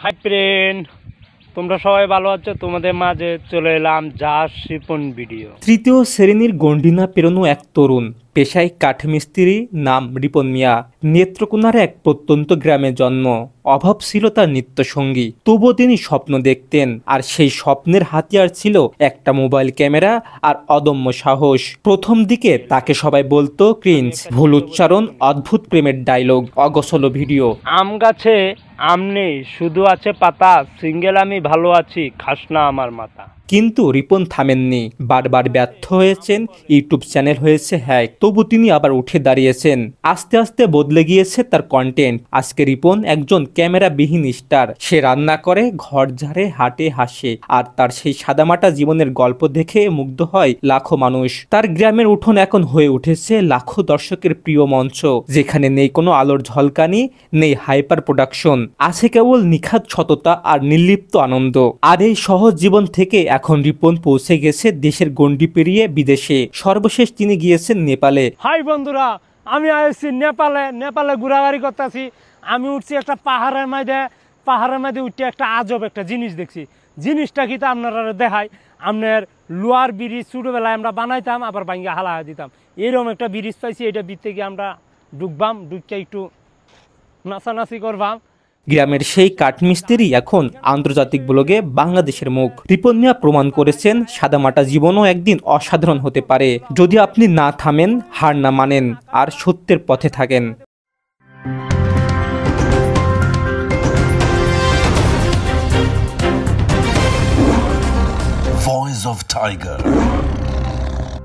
Hi friend, তোমরা সবাই ভালো আছো? তোমাদের মাঝে চলে এলাম জাস্ট রিপন ভিডিও। তৃতীয় শ্রেণীর গণ্ডিনা পেরোনো এক তরুণ, পেশায় কাঠমিস্ত্রি, নাম রিপন মিয়া। নেত্রকোনার এক প্রত্যন্ত গ্রামে জন্ম। অভাব ছিল তার নিত্যসঙ্গী, তবুও তিনি স্বপ্ন দেখতেন, আর সেই স্বপ্নের হাতিয়ার ছিল একটা মোবাইল ক্যামেরা আর অদম্য সাহস। প্রথম দিকে তাকে সবাই বলতো ক্রিঞ্জ, ভুল উচ্চারণ, অদ্ভুত প্রেমের ডায়লগ, অগোছালো ভিডিও। আম গাছে আম নেই, শুধু আছে পাতা, সিঙ্গেল আমি ভালো আছি, খাস না আমার মাথা। কিন্তু রিপন থামেননি। বারবার ব্যর্থ হয়েছেন, ইউটিউব চ্যানেল হয়েছে হ্যাক, তবু তিনি আবার উঠে দাঁড়িয়েছেন। আস্তে আস্তে বদলে গিয়েছে তার কন্টেন্ট। আজকে রিপন একজন ক্যামেরাবিহীন স্টার। সে রান্না করে, ঘর ঝাড়ে, হাঁটে, হাসে, আর তার সেই সাদামাটা জীবনের গল্প দেখে মুগ্ধ হয় লাখো মানুষ। তার গ্রামের উঠোন এখন হয়ে উঠেছে লাখো দর্শকের প্রিয় মঞ্চ, যেখানে নেই কোনো আলোর ঝলকানি, নেই হাইপার প্রোডাকশন, আছে কেবল নিখাত সততা আর নির্লিপ্ত আনন্দ। আর এই সহজ জীবন থেকে এখন রিপন পৌঁছে গেছে দেশের গণ্ডি পেরিয়ে বিদেশে। সর্বশেষ তিনি গিয়েছেন নেপালে। হাই বন্ধুরা, আমি আসছি নেপালে ঘোরাঘুরি করতেছি। আমি উঠছি একটা পাহাড়ের মধ্যে উঠতে একটা আজব একটা জিনিস দেখছি। জিনিসটা কি তা আপনারা দেখাই। আপনার লোয়ার ব্রিজ ছোটোবেলায় আমরা বানাইতাম, আবার ভাঙ্গা হালা দিতাম। এরকম একটা ব্রিজ পাইছি, এটা ভিতরে গিয়ে আমরা ঢুকতে একটু নাচানাচি করবাম। গ্রামের সেই কাঠমিস্ত্রি এখন আন্তর্জাতিক ব্লগে বাংলাদেশের মুখ। রিপন মিয়া প্রমাণ করেছেন সাদামাটা জীবনও একদিন অসাধারণ হতে পারে, যদি আপনি না থামেন, হার না মানেন, আর সত্যের পথে থাকেন। Voice of Tiger.